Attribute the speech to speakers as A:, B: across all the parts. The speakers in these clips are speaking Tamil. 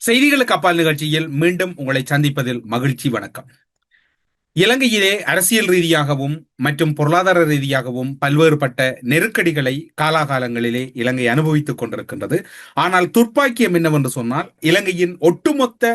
A: செய்திகளுக்கு அப்பால் நிகழ்ச்சியில் மீண்டும் உங்களை சந்திப்பதில் மகிழ்ச்சி. வணக்கம். இலங்கையிலே அரசியல் ரீதியாகவும் மற்றும் பொருளாதார ரீதியாகவும் பல்வேறுபட்ட நெருக்கடிகளை காலாகாலங்களிலே இலங்கை அனுபவித்துக் கொண்டிருக்கின்றது. ஆனால் துர்ப்பாக்கியம் என்னவென்று சொன்னால், இலங்கையின் ஒட்டுமொத்த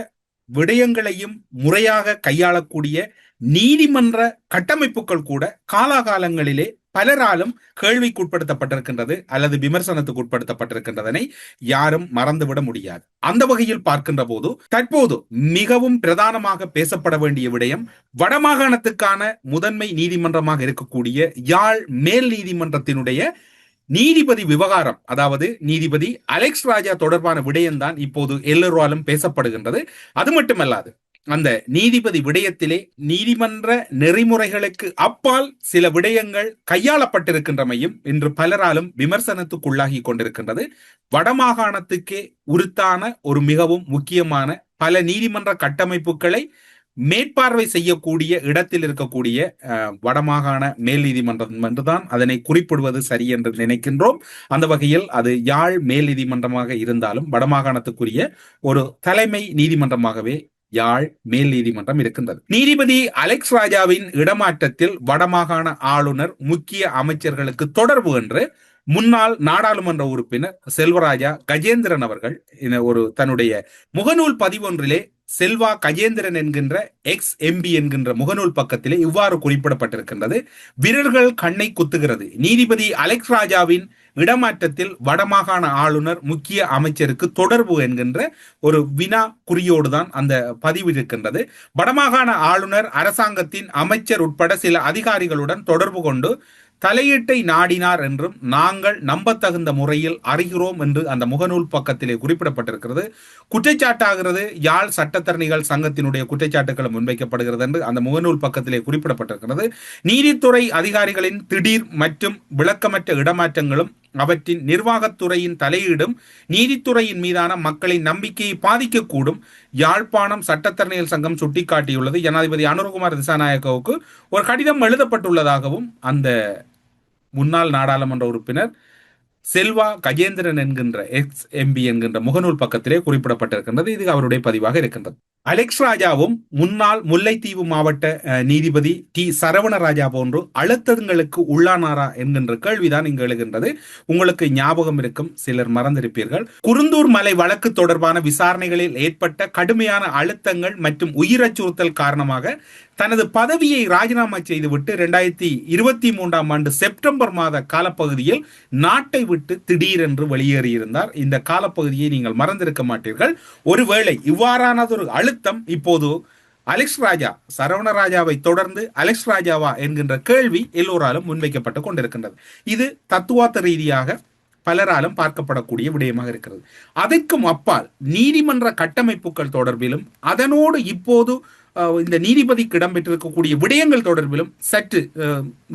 A: விடயங்களையும் முறையாக கையாளக்கூடிய நீதிமன்ற கட்டமைப்புகள் கூட காலாகாலங்களிலே பலராலும் கேள்விக்குட்படுத்தப்பட்டிருக்கின்றது அல்லது விமர்சனத்துக்கு உட்படுத்தப்பட்டிருக்கின்றதனை யாரும் மறந்துவிட முடியாது. அந்த வகையில் பார்க்கின்ற போது தற்போது மிகவும் பிரதானமாக பேசப்பட வேண்டிய விடயம், வடமாகாணத்துக்கான முதன்மை நீதிமன்றமாக இருக்கக்கூடிய யாழ் மேல் நீதிமன்றத்தினுடைய நீதிபதி விவகாரம், அதாவது நீதிபதி அலெக்ஸ் ராஜா தொடர்பான விடயம்தான் இப்போது எல்லோராலும் பேசப்படுகின்றது. அது மட்டுமல்லாது, அந்த நீதிபதி விடயத்திலே நீதிமன்ற நெறிமுறைகளுக்கு அப்பால் சில விடயங்கள் கையாளப்பட்டிருக்கின்றமையும் இன்று பலராலும் விமர்சனத்துக்குள்ளாகி கொண்டிருக்கின்றது. வடமாகாணத்துக்கே உரித்தான ஒரு மிகவும் முக்கியமான பல நீதிமன்ற கட்டமைப்புகளை மேற்பார்வை செய்யக்கூடிய இடத்தில் இருக்கக்கூடிய வடமாகாண மேல் நீதிமன்றம் என்றுதான் அதனை குறிப்பிடுவது சரி என்று நினைக்கின்றோம். அந்த வகையில் அது யாழ் மேல் நீதிமன்றமாக இருந்தாலும் வடமாகாணத்துக்குரிய ஒரு தலைமை நீதிமன்றமாகவே யாழ் மேல் நீதிமன்றம் இருக்கின்றது. நீதிபதி அலெக்ஸ் ராஜாவின் இடமாற்றத்தில் வடமாகாண ஆளுநர் முக்கிய அமைச்சர்களுக்கு தொடர்பு என்று முன்னாள் நாடாளுமன்ற உறுப்பினர் செல்வராஜா கஜேந்திரன் அவர்கள் ஒரு தன்னுடைய முகநூல் பதிவொன்றிலே செல்வா கஜேந்திரன் என்கின்ற எக்ஸ் எம்பி என்கின்ற முகநூல் பக்கத்திலே இவ்வாறு குறிப்பிடப்பட்டிருக்கின்றது: வீரர்கள் கண்ணை குத்துகிறது, நீதிபதி அலெக்ஸ் ராஜாவின் இடமாற்றத்தில் வடமாகாண ஆளுநர் முக்கிய அமைச்சருக்கு தொடர்பு என்கின்ற ஒரு வினா குறியோடுதான் அந்த பதிவு இருக்கின்றது. வடமாகாண ஆளுநர் அரசாங்கத்தின் அமைச்சர் உட்பட சில அதிகாரிகளுடன் தொடர்பு கொண்டு தலையீட்டை நாடினார் என்றும் நாங்கள் நம்பத்தகுந்த முறையில் அறிகிறோம் என்று அந்த முகநூல் பக்கத்திலே குறிப்பிடப்பட்டிருக்கிறது. குற்றச்சாட்டாகிறது யாழ் சட்டத்தரணிகள் சங்கத்தினுடைய குற்றச்சாட்டுகளும் முன்வைக்கப்படுகிறது என்று அந்த முகநூல் பக்கத்திலே குறிப்பிடப்பட்டிருக்கிறது. நீதித்துறை அதிகாரிகளின் திடீர் மற்றும் விளக்கமற்ற இடமாற்றங்களும் அவற்றின் நிர்வாகத்துறையின் தலையீடும் நீதித்துறையின் மீதான மக்களின் நம்பிக்கையை பாதிக்கக்கூடும். யாழ்ப்பாணம் சட்டத்தரணிகள் சங்கம் சுட்டிக்காட்டியுள்ளது. ஜனாதிபதி அனுரகுமார் திசாநாயக்கவுக்கு ஒரு கடிதம் எழுதப்பட்டுள்ளதாகவும் அந்த முன்னாள் நாடாளுமன்ற உறுப்பினர் செல்வா கஜேந்திரன் என்கின்ற எக்ஸ் எம்பி என்கின்ற முகநூல் பக்கத்திலே குறிப்பிடப்பட்டிருக்கின்றது. இது அவருடைய பதிவாக இருக்கின்றது. அலெக்ஸ் ராஜாவும் முன்னாள் முல்லைத்தீவு மாவட்ட நீதிபதி டி சரவணராஜா போன்று அழுத்தங்களுக்கு உள்ளானாரா என்கின்ற கேள்விதான் இங்கு எழுகின்றது. உங்களுக்கு ஞாபகம் இருக்கும், சிலர் மறந்திருப்பீர்கள், குருந்தூர் மலை வழக்கு தொடர்பான விசாரணைகளில் ஏற்பட்ட கடுமையான அழுத்தங்கள் மற்றும் உயிர் அச்சுறுத்தல் காரணமாக தனது பதவியை ராஜினாமா செய்துவிட்டு 2023 ஆண்டு செப்டம்பர் மாத காலப்பகுதியில் நாட்டை விட்டு திடீரென்று வெளியேறியிருந்தார். இந்த காலப்பகுதியை நீங்கள் மறந்திருக்க மாட்டீர்கள். ஒருவேளை இவ்வாறானதொரு அழுத்தம் இப்போது அலெக்ஸ் ராஜா, சரவணராஜாவை தொடர்ந்து அலெக்ஸ் ராஜாவா என்கின்ற கேள்வி எல்லோராலும் முன்வைக்கப்பட்டு கொண்டிருக்கின்றது. இது தத்துவார்த்த ரீதியாக பலராலும் பார்க்கப்படக்கூடிய விடயமாக இருக்கிறது. அதற்கும் அப்பால் நீதிமன்ற கட்டமைப்புகள் தொடர்பிலும் அதனோடு இப்போது இந்த நீதிபதிக்கு இடம்பெற்றிருக்கக்கூடிய விடயங்கள் தொடர்பிலும் சற்று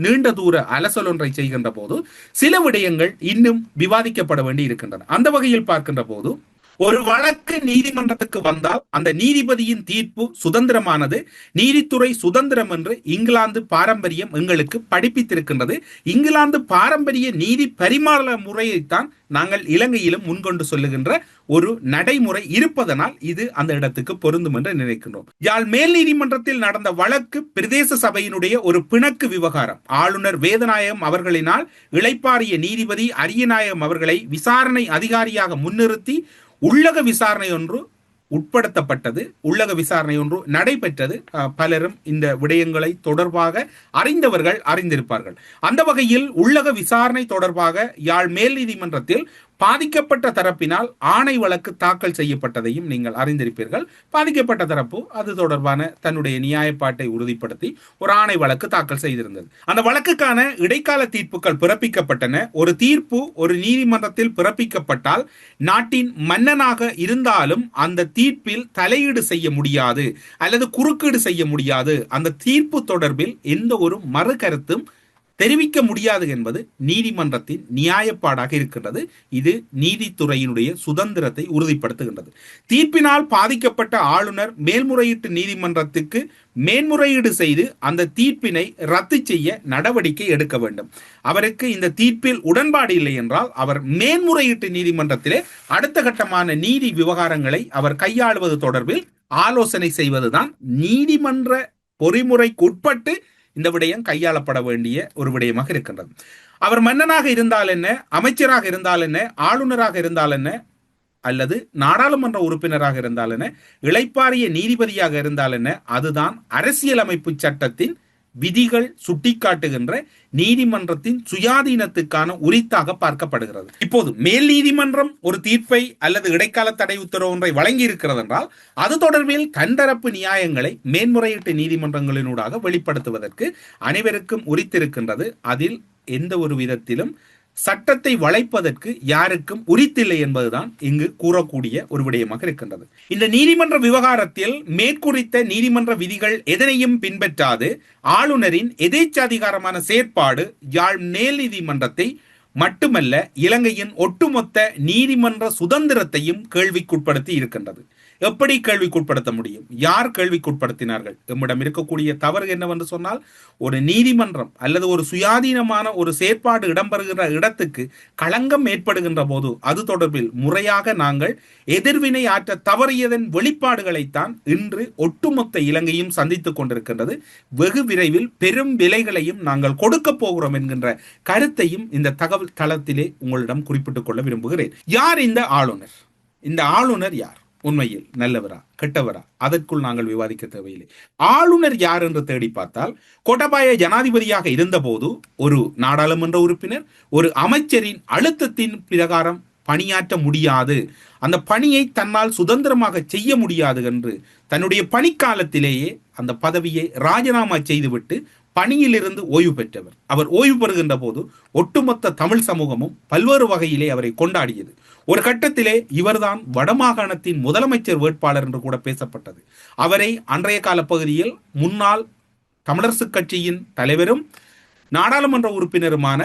A: நீண்ட தூர அலசல் ஒன்றை செய்கின்ற போது சில விடயங்கள் இன்னும் விவாதிக்கப்பட வேண்டி இருக்கின்றன. அந்த வகையில் பார்க்கின்ற போது ஒரு வழக்கு நீதிமன்றத்துக்கு வந்தால் அந்த நீதிபதியின் தீர்ப்பு சுதந்திரமானது, நீதித்துறை சுதந்திரம் என்று இங்கிலாந்து பாரம்பரியம் எங்களுக்கு படிப்பித்திருக்கின்றது. இங்கிலாந்து பாரம்பரிய நீதி பரிமாற முறையைத்தான் நாங்கள் இலங்கையிலும் முன்கொண்டு சொல்லுகின்ற ஒரு நடைமுறை இருப்பதனால் இது அந்த இடத்துக்கு பொருந்தும் என்று நினைக்கின்றோம். யாழ் மேல் நீதிமன்றத்தில் நடந்த வழக்கு பிரதேச சபையினுடைய ஒரு பிணக்கு விவகாரம். ஆளுநர் வேதநாயகம் அவர்களினால் இளைப்பாறிய நீதிபதி அரியநாயகம் அவர்களை விசாரணை அதிகாரியாக முன்னிறுத்தி உள்ளக விசாரணை ஒன்று உட்படுத்தப்பட்டது. உள்ளக விசாரணை ஒன்று நடைபெற்றது. பலரும் இந்த விடயங்களை தொடர்பாக அறிந்தவர்கள் அறிந்திருப்பார்கள். அந்த வகையில் உள்ளக விசாரணை தொடர்பாக யாழ் மேல் நீதிமன்றத்தில் பாதிக்கப்பட்ட தரப்பினால் ஆணை வழக்கு தாக்கல் செய்யப்பட்டதையும் நீங்கள் அறிந்திருப்பீர்கள். பாதிக்கப்பட்ட தரப்பு அது தொடர்பான தன்னுடைய நியாயப்பாட்டை உறுதிப்படுத்தி ஒரு ஆணை வழக்கு தாக்கல் செய்திருந்தது. அந்த வழக்குக்கான இடைக்கால தீர்ப்புகள் பிறப்பிக்கப்பட்டன. ஒரு தீர்ப்பு ஒரு நீதிமன்றத்தில் பிறப்பிக்கப்பட்டால் நாட்டின் மன்னனாக இருந்தாலும் அந்த தீர்ப்பில் தலையீடு செய்ய முடியாது அல்லது குறுக்கீடு செய்ய முடியாது. அந்த தீர்ப்பு தொடர்பில் எந்த ஒரு மறு கருத்தும் தெரிவிக்க முடியாது என்பது நீதிமன்றத்தின் நியாயப்பாடாக இருக்கின்றது. இது நீதித்துறையினுடைய சுதந்திரத்தை உறுதிப்படுத்துகின்றது. தீர்ப்பினால் பாதிக்கப்பட்ட ஆளுநர் மேல்முறையீட்டு நீதிமன்றத்துக்கு மேன்முறையீடு செய்து அந்த தீர்ப்பினை ரத்து செய்ய நடவடிக்கை எடுக்க வேண்டும். அவருக்கு இந்த தீர்ப்பில் உடன்பாடு இல்லை என்றால் அவர் மேன்முறையீட்டு நீதிமன்றத்திலே அடுத்த கட்டமான நீதி விவகாரங்களை அவர் கையாளுவது தொடர்பில் ஆலோசனை செய்வதுதான் நீதிமன்ற பொறிமுறைக்கு உட்பட்டு இந்த விடயம் கையாளப்பட வேண்டிய ஒரு விடயமாக இருக்கின்றது. அவர் மன்னனாக இருந்தால் என்ன, அமைச்சராக இருந்தால் என்ன, ஆளுநராக இருந்தால் என்ன, அல்லது நாடாளுமன்ற உறுப்பினராக இருந்தால் என்ன, இளைப்பாறிய நீதிபதியாக இருந்தால் என்ன, அதுதான் அரசியலமைப்பு சட்டத்தின் விதிகள் சுட்டிக்காட்டுகின்ற நீதிமன்றத்தின் சுயாதீனத்துக்கான உரித்தாக பார்க்கப்படுகிறது. இப்போது மேல் நீதிமன்றம் ஒரு தீர்ப்பை அல்லது இடைக்கால தடை உத்தரவு ஒன்றை வழங்கி இருக்கிறது என்றால் அது தொடர்பில் தன்தரப்பு நியாயங்களை மேன்முறையீட்டு நீதிமன்றங்களினூடாக வெளிப்படுத்துவதற்கு அனைவருக்கும் உரித்திருக்கின்றது. அதில் எந்த ஒரு விதத்திலும் சட்டத்தை வளைப்பதற்கு யாருக்கும் உரித்தில்லை என்பதுதான் இங்கு கூறக்கூடிய ஒரு விடயமாக இருக்கின்றது. இந்த நீதிமன்ற விவகாரத்தில் மேற்குறித்த நீதிமன்ற விதிகள் எதனையும் பின்பற்றாது ஆளுநரின் எதேச்சாதிகாரமான செயற்பாடு யாழ் மேல் நீதிமன்றத்தை மட்டுமல்ல இலங்கையின் ஒட்டுமொத்த நீதிமன்ற சுதந்திரத்தையும் கேள்விக்குட்படுத்தி இருக்கின்றது. எப்படி கேள்விக்குட்படுத்த முடியும்? யார் கேள்விக்குட்படுத்தினார்கள்? நம்மிடம் இருக்கக்கூடிய தவறு என்னவென்று சொன்னால், ஒரு நீதிமன்றம் அல்லது ஒரு சுயாதீனமான ஒரு செயற்பாடு இடம்பெறுகிற இடத்துக்கு களங்கம் ஏற்படுகின்ற போது அது தொடர்பில் முறையாக நாங்கள் எதிர்வினை ஆற்ற தவறியதன் வெளிப்பாடுகளைத்தான் இன்று ஒட்டுமொத்த இலங்கையும் சந்தித்துக் கொண்டிருக்கின்றது. வெகு விரைவில் பெரும் விலைகளையும் நாங்கள் கொடுக்க போகிறோம் என்கின்ற கருத்தையும் இந்த தகவல் தளத்திலே உங்களிடம் குறிப்பிட்டுக் கொள்ள விரும்புகிறேன். யார் இந்த ஆளுநர்? இந்த ஆளுநர் யார்? உண்மையில் நல்லவரா கெட்டவரா? அதற்குள் நாங்கள் விவாதிக்க தேவையில்லை. ஆளுநர் யார் என்று தேடி பார்த்தால், கோட்டாபாய ஜனாதிபதியாக இருந்தபோது ஒரு நாடாளுமன்ற உறுப்பினர் ஒரு அமைச்சரின் அழுத்தத்தின் பிரகாரம் பணியாற்ற முடியாது, அந்த பணியை தன்னால் சுதந்திரமாக செய்ய முடியாது என்று தன்னுடைய பணிக்காலத்திலேயே அந்த பதவியை ராஜினாமா செய்துவிட்டு பணியிலிருந்து ஓய்வு பெற்றவர். அவர் ஓய்வு பெறுகின்ற போது ஒட்டுமொத்த தமிழ் சமூகமும் பல்வேறு வகையிலே அவரை கொண்டாடியது. ஒரு கட்டத்திலே இவர்தான் வடமாகாணத்தின் முதலமைச்சர் வேட்பாளர் என்று கூட பேசப்பட்டது. அவரை அன்றைய கால பகுதியில் முன்னாள் தமிழரசுக் கட்சியின் தலைவரும் நாடாளுமன்ற உறுப்பினருமான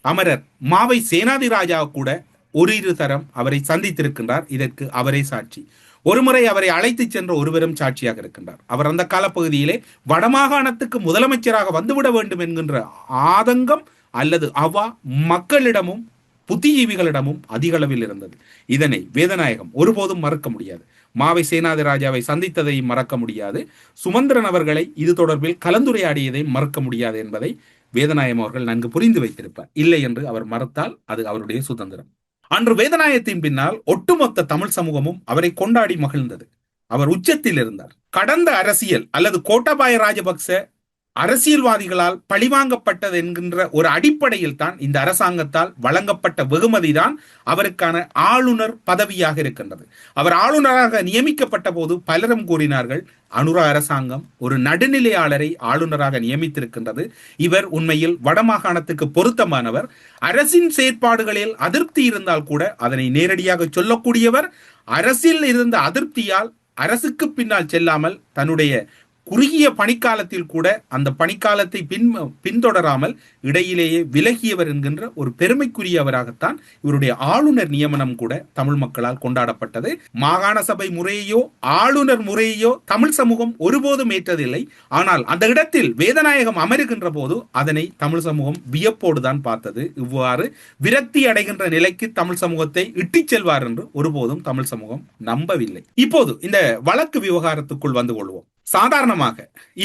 A: அமரர் மாவை சேனாதிராஜா கூட ஒரு இரு தரம் அவரை சந்தித்திருக்கின்றார். இதற்கு அவரே சாட்சி. ஒருமுறை அவரை அழைத்து சென்ற ஒருவரும் சாட்சியாக இருக்கின்றார். அவர் அந்த காலப்பகுதியிலே வடமாகாணத்துக்கு முதலமைச்சராக வந்துவிட வேண்டும் என்கின்ற ஆதங்கம் அல்லது அவா மக்களிடமும் புத்திஜீவிகளிடமும் அதிக அளவில் இருந்தது. இதனை வேதநாயகம் ஒருபோதும் மறக்க முடியாது. மாவை சேனாதிராஜாவை சந்தித்ததை மறக்க முடியாது. சுமந்திரன் அவர்களை இது தொடர்பில் கலந்துரையாடியதை மறக்க முடியாது என்பதை வேதநாயகம் அவர்கள் நன்கு புரிந்து வைத்திருப்பார். இல்லை என்று அவர் மறுத்தால் அது அவருடைய சுதந்திரம். அன்று வேதநாயகத்தின் பின்னால் ஒட்டுமொத்த தமிழ் சமூகமும் அவரை கொண்டாடி மகிழ்ந்தது. அவர் உச்சத்தில் இருந்தார். கடந்த அரசியல் அல்லது கோட்டாபாய ராஜபக்ச அரசியல்வாதிகளால் பழிவாங்கப்பட்டது என்கின்ற ஒரு அடிப்படையில் தான் இந்த அரசாங்கத்தால் வழங்கப்பட்ட வெகுமதி தான் அவருக்கான ஆளுநர் பதவியாக இருக்கின்றது. அவர் ஆளுநராக நியமிக்கப்பட்ட போது பலரும் கூறினார்கள், அனுரா அரசாங்கம் ஒரு நடுநிலையாளரை ஆளுநராக நியமித்திருக்கின்றது, இவர் உண்மையில் வடமாகாணத்துக்கு பொருத்தமானவர், அரசின் செயற்பாடுகளில் அதிருப்தி இருந்தால் கூட அதனை நேரடியாக சொல்லக்கூடியவர், அரசில் இருந்த அதிருப்தியால் அரசுக்கு பின்னால் செல்லாமல் தன்னுடைய குறுகிய பணிக்காலத்தில் கூட அந்த பணிக்காலத்தை பின்தொடராமல் இடையிலேயே விலகியவர் என்கின்ற ஒரு பெருமைக்குரியவராகத்தான் இவருடைய ஆளுநர் நியமனம் கூட தமிழ் மக்களால் கொண்டாடப்பட்டது. மாகாண சபை முறையோ ஆளுநர் முறையோ தமிழ் சமூகம் ஒருபோதும் ஏற்றதில்லை. ஆனால் அந்த இடத்தில் வேதநாயகம் அமருகின்ற போது அதனை தமிழ் சமூகம் வியப்போடு தான் பார்த்தது. இவ்வாறு விரக்தி அடைகின்ற நிலைக்கு தமிழ் சமூகத்தை இட்டுச் செல்வார் என்று ஒருபோதும் தமிழ் சமூகம் நம்பவில்லை. இப்போது இந்த வழக்கு விவகாரத்துக்குள் வந்து கொள்வோம். சாதாரணமாக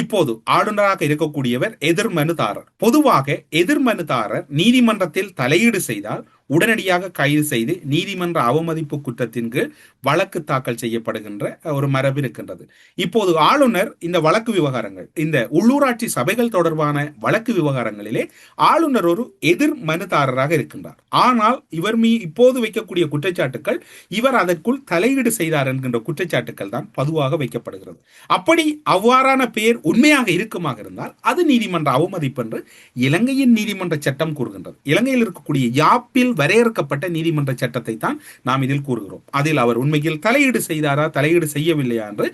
A: இப்போது ஆளுநராக இருக்கக்கூடியவர் எதிர்மனுதாரர். பொதுவாக எதிர்மனுதாரர் நீதிமன்றத்தில் தலையீடு செய்தால் உடனடியாக கைது செய்து நீதிமன்ற அவமதிப்பு குற்றத்தின் கீழ் வழக்கு தாக்கல் செய்யப்படுகின்ற ஒரு மரபு இருக்கின்றது. இப்போது ஆளுநர் இந்த வழக்கு விவகாரங்கள், இந்த உள்ளூராட்சி சபைகள் தொடர்பான வழக்கு விவகாரங்களிலே ஆளுநர் ஒரு எதிர் மனுதாரராக இருக்கின்றார். ஆனால் இவர் இப்போது வைக்கக்கூடிய குற்றச்சாட்டுக்கள் இவர் அதற்குள் தலையீடு செய்தார் என்கின்ற குற்றச்சாட்டுக்கள் தான் பொதுவாக வைக்கப்படுகிறது. அப்படி அவ்வாறான பெயர் உண்மையாக இருக்குமாக இருந்தால் அது நீதிமன்ற அவமதிப்பு என்று இலங்கையின் நீதிமன்ற சட்டம் கூறுகின்றது. இலங்கையில் இருக்கக்கூடிய யாப்பில் வரையறுக்கப்பட்ட நீதிமன்ற சட்டத்தை தான் நாம் இதில் கூறுகிறோம். அதில் அவர் உண்மையில் தலையீடு செய்தாரா, தலையீடு செய்யவில்லையா என்று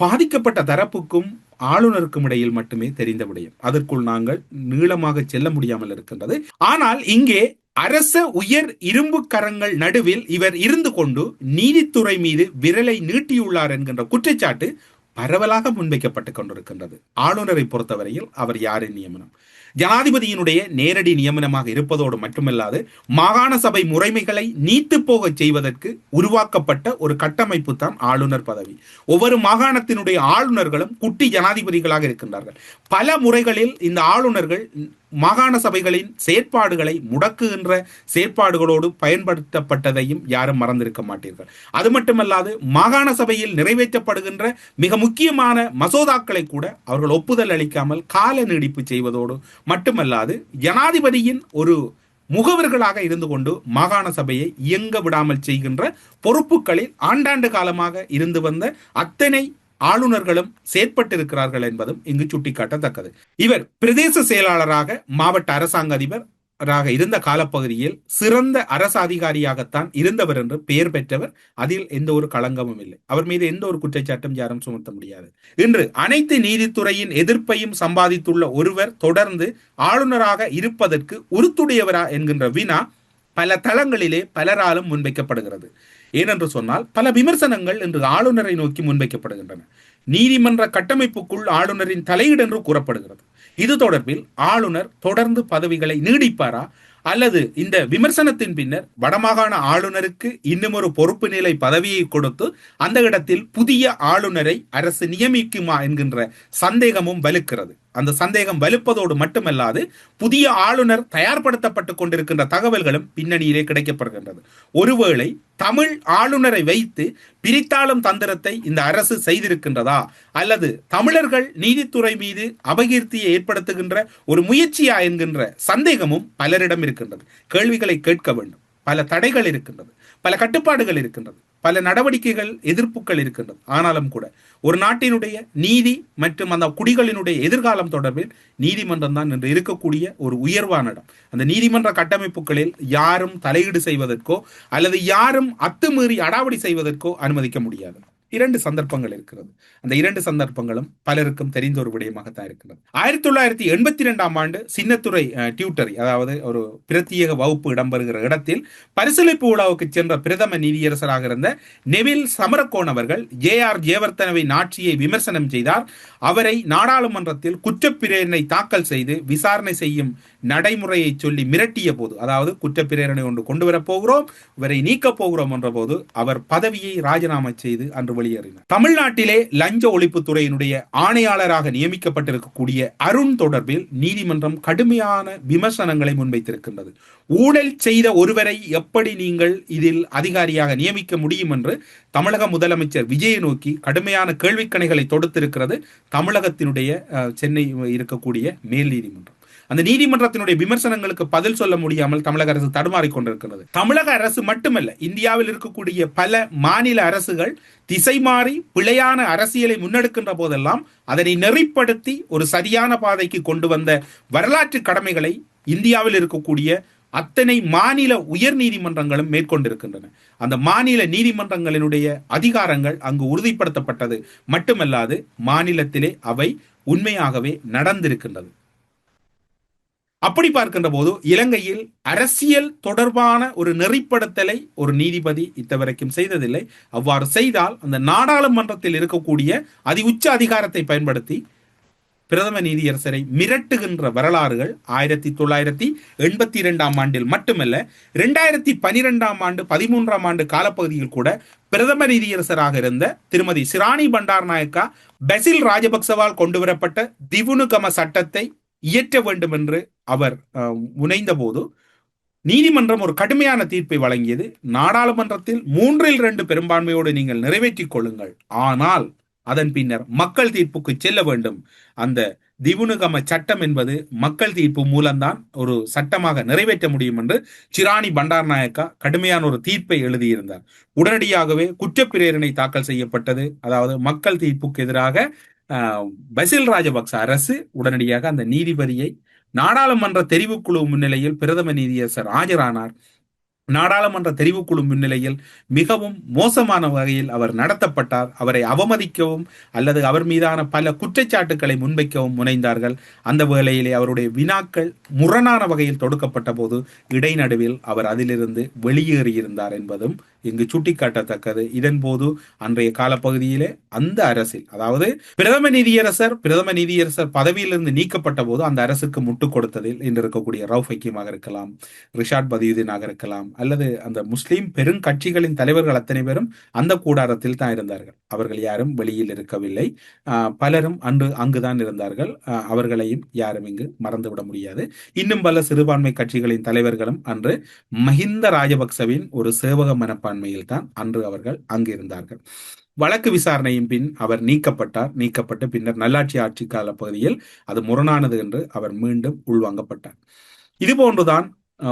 A: பாதிக்கப்பட்ட தரப்புக்கும் ஆளுநருக்கும் இடையில் மட்டுமே தெரிந்த விடயம். அதற்குள் நாங்கள் நீளமாக செல்ல முடியாமல் இருக்கின்றது. ஆனால் இங்கே அரச உயர் இரும்பு கரங்கள் நடுவில் இவர் இருந்து கொண்டு நீதித்துறை மீது விரலை நீட்டியுள்ளார் என்கின்ற குற்றச்சாட்டு பரவலாக முன்வைக்கப்பட்டுக் கொண்டிருக்கின்றது. ஆளுநரை பொறுத்தவரையில் அவர் யாரின் நியமனம்? ஜனாதிபதியினுடைய நேரடி நியமனமாக இருப்பதோடு மட்டுமல்லாது மாகாண சபை முறைமைகளை நீத்து போக செய்வதற்கு உருவாக்கப்பட்ட ஒரு கட்டமைப்பு தான் ஆளுநர் பதவி. ஒவ்வொரு மாகாணத்தினுடைய ஆளுநர்களும் குட்டி ஜனாதிபதிகளாக இருக்கின்றார்கள். பல முறைகளில் இந்த ஆளுநர்கள் மாகாண சபைகளின் செயற்பாடுகளை முடக்குகின்ற செயற்பாடுகளோடு பயன்படுத்தப்பட்டதையும் யாரும் மறந்திருக்க மாட்டீர்கள். அது மட்டுமல்லாது மாகாண சபையில் நிறைவேற்றப்படுகின்ற மிக முக்கியமான மசோதாக்களை கூட அவர்கள் ஒப்புதல் அளிக்காமல் கால நீடிப்பு செய்வதோடு மட்டுமல்லாது ஜனாதிபதியின் ஒரு முகவர்களாக இருந்து கொண்டு மாகாண சபையை இயங்க விடாமல் செய்கின்ற பொறுப்புகளில் ஆண்டாண்டு காலமாக இருந்து வந்த அத்தனை ஆளுநர்களும் செயற்பட்டிருக்கிறார்கள் என்பதும் இங்கு சுட்டிக்காட்டத்தக்கது. இவர் பிரதேச செயலாளராக மாவட்ட அரசாங்க அதிபராக இருந்த காலப்பகுதியில் சிறந்த அரசு அதிகாரியாகத்தான் இருந்தவர் என்று பெயர் பெற்றவர். அதில் எந்த ஒரு களங்கமும் இல்லை. அவர் மீது எந்த ஒரு குற்றச்சாட்டும் யாரும் சுமத்த முடியாது. இன்று அனைத்து நீதித்துறையின் எதிர்ப்பையும் சம்பாதித்துள்ள ஒருவர் தொடர்ந்து ஆளுநராக இருப்பதற்கு உறுத்துடையவரா என்கின்ற வினா பல தளங்களிலே பலராலும் முன்வைக்கப்படுகிறது. ஏனென்று சொன்னால் பல விமர்சனங்கள் இன்று ஆளுநரை நோக்கி முன்வைக்கப்படுகின்றன. நீதிமன்ற கட்டமைப்புக்குள் ஆளுநரின் தலையீடு என்று கூறப்படுகிறது. இது தொடர்பில் ஆளுநர் தொடர்ந்து பதவிகளை நீடிப்பாரா அல்லது இந்த விமர்சனத்தின் பின்னர் வடமாகாண ஆளுநருக்கு இன்னும் ஒரு பொறுப்பு நிலை பதவியை கொடுத்து அந்த இடத்தில் புதிய ஆளுநரை அரசு நியமிக்குமா என்கின்ற சந்தேகமும் வலுக்கிறது. அந்த சந்தேகம் வலுப்பதோடு மட்டுமல்லாது புதிய ஆளுநர் தயார்படுத்தப்பட்டுக் கொண்டிருக்கின்ற தகவல்களும் பின்னணியிலே கிடைக்கப்படுகின்றது. ஒருவேளை தமிழ் ஆளுநரை வைத்து பிரித்தாளும் தந்திரத்தை இந்த அரசு செய்திருக்கின்றதா அல்லது தமிழர்கள் நீதித்துறை மீது அபகீர்த்தியை ஏற்படுத்துகின்ற ஒரு முயற்சியா என்கின்ற சந்தேகமும் பலரிடம் இருக்கின்றது. கேள்விகளை கேட்க வேண்டும். பல தடைகள் இருக்கின்றது, பல கட்டுப்பாடுகள் இருக்கின்றது, பல நடவடிக்கைகள் எதிர்ப்புகள் இருக்கின்றது. ஆனாலும் கூட ஒரு நாட்டினுடைய நீதி மற்றும் அந்த குடிகளினுடைய எதிர்காலம் தொடர்பில் நீதிமன்றம் தான் என்று இருக்கக்கூடிய ஒரு உயர்வான இடம். அந்த நீதிமன்ற கட்டமைப்புகளில் யாரும் தலையீடு செய்வதற்கோ அல்லது யாரும் அத்துமீறி அடாவடி செய்வதற்கோ அனுமதிக்க முடியாது. இரண்டு சந்தர்ப்பங்கள் இருக்கிறது. அந்த இரண்டு சந்தர்ப்பங்களும் பலருக்கும் தெரிந்த ஒரு விடயமாகத்தான் இருக்கிறது. 1982 ஆண்டு சின்னத்துறை டியூட்டரி, அதாவது ஒரு பிரத்யேக வகுப்பு இடம்பெறுகிற இடத்தில் பரிசீலிப்பு விழாவுக்கு சென்ற பிரதம நீதியரசராக இருந்த நெவில் சமரகோன் அவர்கள் ஜே.ஆர். ஜெயவர்தனவின் ஆட்சியை விமர்சனம் செய்தார். அவரை நாடாளுமன்றத்தில் குற்றப்பிரேரணை தாக்கல் செய்து விசாரணை செய்யும் நடைமுறையை சொல்லி மிரட்டிய போது, அதாவது குற்றப்பிரேரணை ஒன்று கொண்டு வரப் போகிறோம், இவரை நீக்கப் போகிறோம் என்ற போது அவர் பதவியை ராஜினாமா செய்து அன்று வெளியேறினார். தமிழ்நாட்டிலே லஞ்ச ஒழிப்புத்துறையினுடைய ஆணையாளராக நியமிக்கப்பட்டிருக்கக்கூடிய அருண் தொடர்பில் நீதிமன்றம் கடுமையான விமர்சனங்களை முன்வைத்திருக்கின்றது. ஊழல் செய்த ஒருவரை எப்படி நீங்கள் இதில் அதிகாரியாக நியமிக்க முடியும் என்று தமிழக முதலமைச்சர் விஜயை நோக்கி கடுமையான கேள்விக்கணைகளை தொடுத்திருக்கிறது தமிழகத்தினுடைய சென்னை இருக்கக்கூடிய மேல் நீதிமன்றம். அந்த நீதிமன்றத்தினுடைய விமர்சனங்களுக்கு பதில் சொல்ல முடியாமல் தமிழக அரசு தடுமாறிக் கொண்டிருக்கிறது. தமிழக அரசு மட்டுமல்ல, இந்தியாவில் இருக்கக்கூடிய பல மாநில அரசுகள் திசை மாறி பிழையான அரசியலை முன்னெடுக்கின்ற போதெல்லாம் அதனை நெறிப்படுத்தி ஒரு சரியான பாதைக்கு கொண்டு வந்த வரலாற்று கடமைகளை இந்தியாவில் இருக்கக்கூடிய அத்தனை மாநில உயர் நீதிமன்றங்களும் மேற்கொண்டிருக்கின்றன. அந்த மாநில நீதிமன்றங்களினுடைய அதிகாரங்கள் அங்கு உறுதிப்படுத்தப்பட்டது மட்டுமல்லாது மாநிலத்திலே அவை உண்மையாகவே நடந்திருக்கின்றது. அப்படி பார்க்கின்ற போது இலங்கையில் அரசியல் தொடர்பான ஒரு நெறிப்படுத்தலை ஒரு நீதிபதி இத்தவரைக்கும் செய்ததில்லை. அவ்வாறு செய்தால் அந்த நாடாளுமன்றத்தில் இருக்கக்கூடிய அதி உச்ச அதிகாரத்தை பயன்படுத்தி பிரதம நீதியரசரை மிரட்டுகின்ற வரலாறுகள் 1982 ஆண்டில் மட்டுமல்ல, 2012 ஆண்டு 13 ஆண்டு காலப்பகுதியில் கூட பிரதம நீதியரசராக இருந்த திருமதி சிராணி பண்டாரநாயக்கா பசில் ராஜபக்சவால் கொண்டுவரப்பட்ட திவுனுகம சட்டத்தை இயற்ற வேண்டும் என்று அவர் முனைந்த போது நீதிமன்றம் ஒரு கடுமையான தீர்ப்பை வழங்கியது. நாடாளுமன்றத்தில் 3/2 பெரும்பான்மையோடு நீங்கள் நிறைவேற்றிக் கொள்ளுங்கள், ஆனால் அதன் பின்னர் மக்கள் தீர்ப்புக்கு செல்ல வேண்டும். அந்த திவுனுகம சட்டம் என்பது மக்கள் தீர்ப்பு மூலம்தான் ஒரு சட்டமாக நிறைவேற்ற முடியும் என்று சிராணி பண்டாரநாயக்கா கடுமையான ஒரு தீர்ப்பை எழுதியிருந்தார். உடனடியாகவே குற்றப்பிரேரணை தாக்கல் செய்யப்பட்டது. அதாவது மக்கள் தீர்ப்புக்கு எதிராக பசில் ராஜபக்ச அரசு உடனடியாக அந்த நீதிபதியை நாடாளுமன்ற தெரிவுக்குழு முன்னிலையில் பிரதம நீதியரசர் ஆஜரானார். நாடாளுமன்ற தெரிவுக்குழு முன்னிலையில் மிகவும் மோசமான வகையில் அவர் நடத்தப்பட்டார். அவரை அவமதிக்கவும் அல்லது அவர் மீதான பல குற்றச்சாட்டுக்களை முன்வைக்கவும் முனைந்தார்கள். அந்த வேளையிலே அவருடைய வினாக்கள் முரணான வகையில் தொடுக்கப்பட்ட போது இடைநடுவில் அவர் அதிலிருந்து வெளியேறியிருந்தார் என்பதும் இங்கு சுட்டிக்காட்டத்தக்கது. இதன் போது அன்றைய காலப்பகுதியிலே அந்த அரசில், அதாவது பிரதம நீதியரசர் பதவியிலிருந்து நீக்கப்பட்ட போது அந்த அரசுக்கு முட்டுக் கொடுத்ததில் இன்று இருக்கக்கூடிய ரவுஃப் ஹக்கீமாக இருக்கலாம், ரிஷாட் பதியுதீனாக இருக்கலாம், அல்லது அந்த முஸ்லீம் பெருங்கட்சிகளின் தலைவர்கள் அத்தனை பேரும் அந்த கூடாரத்தில் தான் இருந்தார்கள். அவர்கள் யாரும் வெளியில் இருக்கவில்லை. பலரும் அங்குதான் இருந்தார்கள். அவர்களையும் யாரும் இங்கு மறந்துவிட முடியாது. இன்னும் பல சிறுபான்மை கட்சிகளின் தலைவர்களும் அன்று மஹிந்த ராஜபக்சவின் ஒரு சேவக மனப்பான்மையில் தான் அன்று அவர்கள் அங்கு இருந்தார்கள். வழக்கு விசாரணையின் பின் அவர் நீக்கப்பட்டு பின்னர் நல்லாட்சி ஆட்சி கால பகுதியில் அது முரணானது என்று அவர் மீண்டும் உள்வாங்கப்பட்டார். இதுபோன்றுதான்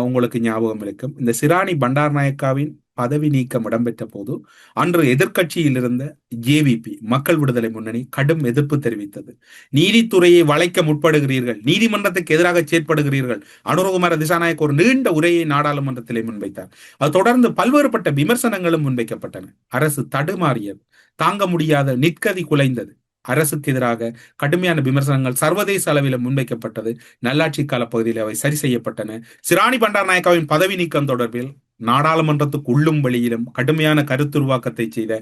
A: உங்களுக்கு ஞாபகம் இருக்கும், இந்த சிராணி பண்டார்நாயக்காவின் பதவி நீக்கம் இடம்பெற்ற போது அன்று எதிர்கட்சியில் இருந்த ஜேவிபி மக்கள் விடுதலை முன்னணி கடும் எதிர்ப்பு தெரிவித்தது. நீதித்துறையை வளைக்க முற்படுகிறீர்கள், நீதிமன்றத்துக்கு எதிராக செயற்படுகிறீர்கள். அனுரகுமார திசாநாயக் ஒரு நீண்ட உரையை நாடாளுமன்றத்திலே முன்வைத்தார். அது தொடர்ந்து பல்வேறுபட்ட விமர்சனங்களும் முன்வைக்கப்பட்டன. அரசு தடுமாறியது, தாங்க முடியாத நிற்கதி குலைந்தது. அரசுக்கு எதிராக கடுமையான விமர்சனங்கள் சர்வதேச அளவில் முன்வைக்கப்பட்டது. நல்லாட்சி கால பகுதியில் அவை சரி செய்யப்பட்டன. சிராணி பண்டார்நாயக்காவின் பதவி நீக்கம் தொடர்பில் நாடாளுமன்றத்துக்கு உள்ளும் வெளியிலும் கடுமையான கருத்துருவாக்கத்தை செய்த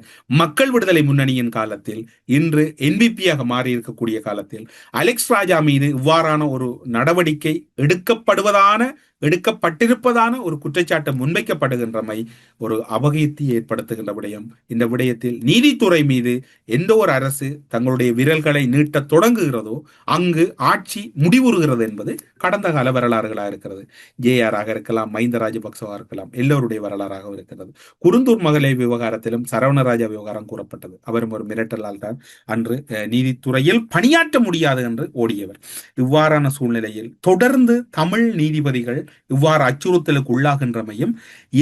A: மக்கள் விடுதலை முன்னணியின் காலத்தில், இன்று என்பிபியாக மாறி இருக்கக்கூடிய காலத்தில் அலெக்ஸ் ராஜா மீது இவ்வாறான ஒரு நடவடிக்கை எடுக்கப்பட்டிருப்பதான ஒரு குற்றச்சாட்டு முன்வைக்கப்படுகின்றமை ஒரு அபகீர்த்தி ஏற்படுத்துகின்ற விடயம். இந்த விடயத்தில் நீதித்துறை மீது எந்த ஒரு அரசு தங்களுடைய விரல்களை நீட்ட தொடங்குகிறதோ அங்கு ஆட்சி முடிவுறுகிறது என்பது கடந்த கால வரலாறுகளாக இருக்கிறது. ஜேஆராக இருக்கலாம், மஹிந்த ராஜபக்சவாக இருக்கலாம், எல்லோருடைய வரலாறாக இருக்கிறது. குருந்தூர் மகளே விவகாரத்திலும் சரவணராஜா விவகாரம் கூறப்பட்டது. அவரும் ஒரு மிரட்டலால் தான் அன்று நீதித்துறையில் பணியாற்ற முடியாது என்று ஓடியவர். இவ்வாறான சூழ்நிலையில் தொடர்ந்து தமிழ் நீதிபதிகள் இவ்வாறு அச்சுறுத்தலுக்கு உள்ளாகின்றமையும்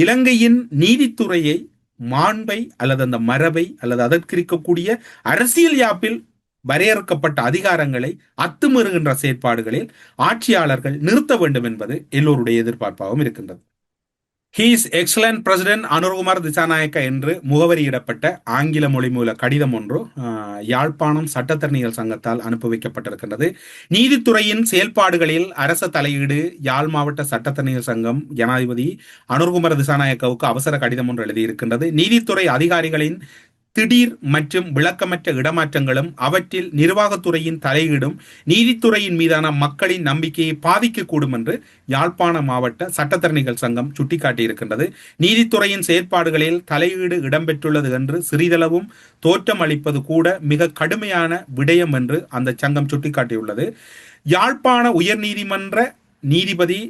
A: இலங்கையின் நீதித்துறையை மாண்பை அல்லது அந்த மரபை அல்லது அதற்கு இருக்கக்கூடிய அரசியல் யாப்பில் வரையறுக்கப்பட்ட அதிகாரங்களை அத்துமீறுகின்ற செயற்பாடுகளில் ஆட்சியாளர்கள் நிறுத்த வேண்டும் என்பது எல்லோருடைய எதிர்பார்ப்பாகவும் இருக்கின்றது. He's excellent president Anura Kumar Dissanayake என்று முகவரியிடப்பட்ட ஆங்கில மொழி மூல கடிதம் ஒன்று யாழ்ப்பாணம் சட்டத்தரணிகள் சங்கத்தால் அனுப்பி வைக்கப்பட்டிருக்கின்றது. நீதித்துறையின் செயல்பாடுகளில் அரச தலையீடு. யாழ் மாவட்ட சட்டத்தரணிகள் சங்கம் ஜனாதிபதி அனுரகுமார் திசாநாயக்கவுக்கு அவசர கடிதம் ஒன்று எழுதியிருக்கின்றது. நீதித்துறை அதிகாரிகளின் திடீர் மற்றும் விளக்கமற்ற இடமாற்றங்களும் அவற்றில் நிர்வாகத்துறையின் தலையீடும் நீதித்துறையின் மீதான மக்களின் நம்பிக்கையை பாதிக்கக்கூடும் என்று யாழ்ப்பாண மாவட்ட சட்டத்தரணிகள் சங்கம் சுட்டிக்காட்டியிருக்கின்றது. நீதித்துறையின் செயற்பாடுகளில் தலையீடு இடம்பெற்றுள்ளது என்று சிறிதளவும் தோற்றம் அளிப்பது கூட மிக கடுமையான விடயம் என்று அந்த சங்கம் சுட்டிக்காட்டியுள்ளது. யாழ்ப்பாண உயர் நீதிமன்ற நீதிபதி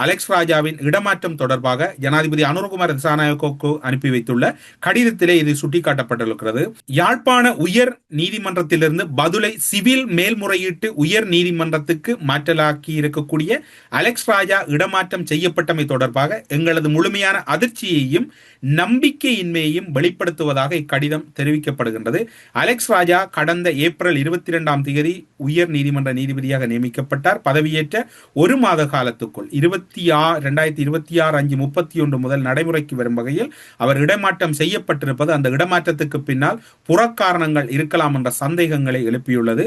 A: அலெக்ஸ் ராஜாவின் இடமாற்றம் தொடர்பாக ஜனாதிபதி அனுரகுமார் திசாநாயக்கவுக்கு அனுப்பி வைத்துள்ள கடிதத்திலே இது சுட்டிக்காட்டப்பட்டிருக்கிறது. யாழ்ப்பாண உயர் நீதிமன்றத்திலிருந்து பதுளை சிவில் மேல்முறையீட்டு உயர் நீதிமன்றத்துக்கு மாற்றலாக்கி இருக்கக்கூடிய அலெக்ஸ் ராஜா இடமாற்றம் செய்யப்பட்டமை தொடர்பாக எங்களது முழுமையான அதிர்ச்சியையும் நம்பிக்கையின்மையையும் வெளிப்படுத்துவதாக இக்கடிதம் தெரிவிக்கப்படுகின்றது. அலெக்ஸ் ராஜா கடந்த ஏப்ரல் 22 உயர் நீதிமன்ற நீதிபதியாக நியமிக்கப்பட்டார். பதவியேற்ற ஒரு மாத காலத்தில் 2026/5/31 முதல் நடைமுறைக்கு வரும் வகையில் அவர் இடமாற்றம் செய்யப்பட்டிருப்பது அந்த இடமாற்றத்துக்கு பின்னால் புறக்காரணங்கள் இருக்கலாம் என்ற சந்தேகங்களை எழுப்பியுள்ளது.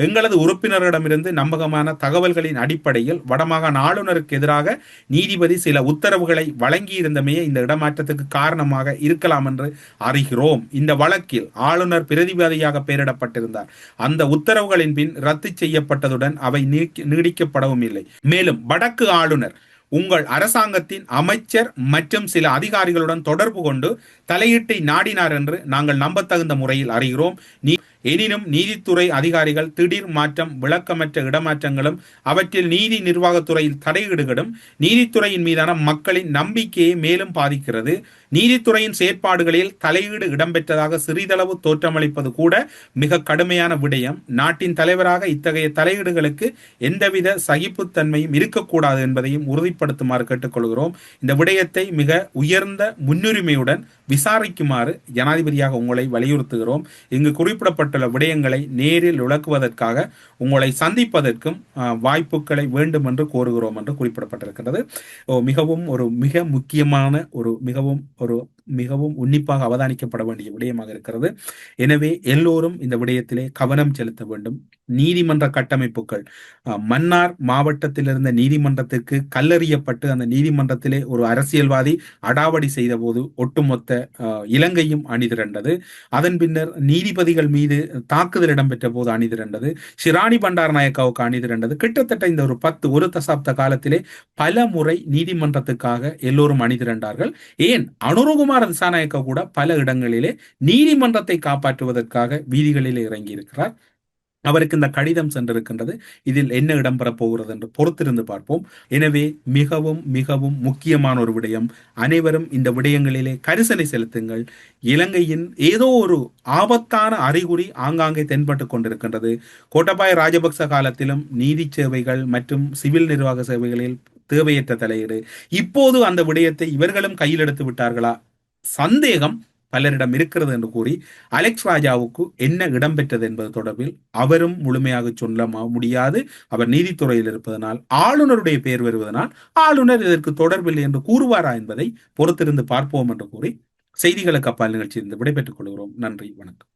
A: எங்களது உறுப்பினர்களிடமிருந்து நம்பகமான தகவல்களின் அடிப்படையில் வடமாகாண ஆளுநருக்கு எதிராக நீதிபதி சில உத்தரவுகளை வழங்கியிருந்தமையே இந்த இடமாற்றத்துக்கு காரணமாக இருக்கலாம் என்று அறிகிறோம். இந்த வழக்கில் ஆளுநர் பிரதிவாதியாக பெயரிடப்பட்டிருந்தார். அந்த உத்தரவுகளின் பின் ரத்து செய்யப்பட்டதுடன் அவை நீடிக்கப்படவும் இல்லை. மேலும் வடக்கு ஆளுநர் உங்கள் அரசாங்கத்தின் அமைச்சர் மற்றும் சில அதிகாரிகளுடன் தொடர்பு கொண்டு தலையீட்டை நாடினார் என்று நாங்கள் நம்பத்தகுந்த முறையில் அறிகிறோம். எனினும் நீதித்துறை அதிகாரிகள் திடீர் மாற்றம், விளக்கமற்ற இடமாற்றங்களும் அவற்றில் நீதி நிர்வாகத்துறையில் தடையீடுகளும் நீதித்துறையின் மீதான மக்களின் நம்பிக்கையை மேலும் பாதிக்கிறது. நீதித்துறையின் செயற்பாடுகளில் தலையீடு இடம்பெற்றதாக சிறிதளவு தோற்றமளிப்பது கூட மிக கடுமையான விடயம். நாட்டின் தலைவராக இத்தகைய தலையீடுகளுக்கு எந்தவித சகிப்புத்தன்மையும் இருக்கக்கூடாது என்பதையும் உறுதிப்படுத்துமாறு கேட்டுக்கொள்கிறோம். இந்த விடயத்தை மிக உயர்ந்த முன்னுரிமையுடன் விசாரிக்குமாறு ஜனாதிபதியாக உங்களை வலியுறுத்துகிறோம். இங்கு குறிப்பிடப்பட்ட சொல்லப்பட்டுள்ள விடயங்களை நேரில் விளக்குவதற்காக உங்களை சந்திப்பதற்கும் வாய்ப்புகளை வேண்டும் என்று கோருகிறோம் என்று குறிப்பிடப்பட்டிருக்கிறது. மிகவும் ஒரு மிக முக்கியமான ஒரு மிகவும் உன்னிப்பாக அவதானிக்கப்பட வேண்டிய விடயமாக இருக்கிறது. எனவே எல்லோரும் இந்த விடயத்திலே கவனம் செலுத்த வேண்டும். நீதிமன்ற கட்டமைப்புகள் மன்னார் மாவட்டத்தில் இருந்த நீதிமன்றத்திற்கு கல்லறியப்பட்டு அந்த நீதிமன்றத்திலே ஒரு அரசியல்வாதி அடாவடி செய்த போது ஒட்டுமொத்த இலங்கையும் அணிதிரண்டது. அதன் பின்னர் நீதிபதிகள் மீது தாக்குதல் இடம்பெற்ற போது அணிதிரண்டது. ஷிராணி பண்டாரநாயக்காவுக்கு அணிதிரண்டது. கிட்டத்தட்ட இந்த ஒரு தசாப்த காலத்திலே பல முறை நீதிமன்றத்துக்காக எல்லோரும் அணிதிரண்டார்கள். ஏன் அனுரகுமார திசாநாயக்கா கூட பல இடங்களிலே நீதிமன்றத்தை காப்பாற்றுவதற்காக வீதிகளிலே இறங்கி இருக்கிறார். அவருக்கு இந்த கடிதம் சென்றிருக்கின்றது. இதில் என்ன இடம்பெறப் போகிறது என்று பொறுத்திருந்து பார்ப்போம். எனவே மிகவும் மிகவும் முக்கியமான ஒரு விடயம். அனைவரும் இந்த விடயங்களிலே கரிசனை செலுத்துங்கள். இலங்கையின் ஏதோ ஒரு ஆபத்தான அறிகுறி ஆங்காங்கே தென்பட்டு கொண்டிருக்கின்றது. கோட்டபாய ராஜபக்ச காலத்திலும் நீதி சேவைகள் மற்றும் சிவில் நிர்வாக சேவைகளில் தேவையற்ற தலையீடு. இப்போது அந்த விடயத்தை இவர்களும் கையில் எடுத்து விட்டார்களா? சந்தேகம் பலரிடம் இருக்கிறது என்று கூறி அலெக்ஸ் ராஜாவுக்கு என்ன இடம்பெற்றது என்பது தொடர்பில் அவரும் முழுமையாக சொல்ல முடியாது. அவர் நீதித்துறையில் இருப்பதனால், ஆளுநருடைய பெயர் வருவதனால் ஆளுநர் இதற்கு தொடர்பில்லை என்று கூறுவாரா என்பதை பொறுத்திருந்து பார்ப்போம் என்று கூறி செய்திகளுக்கு அப்பால் நிகழ்ச்சியிலிருந்து விடைபெற்றுக் கொள்கிறோம். நன்றி, வணக்கம்.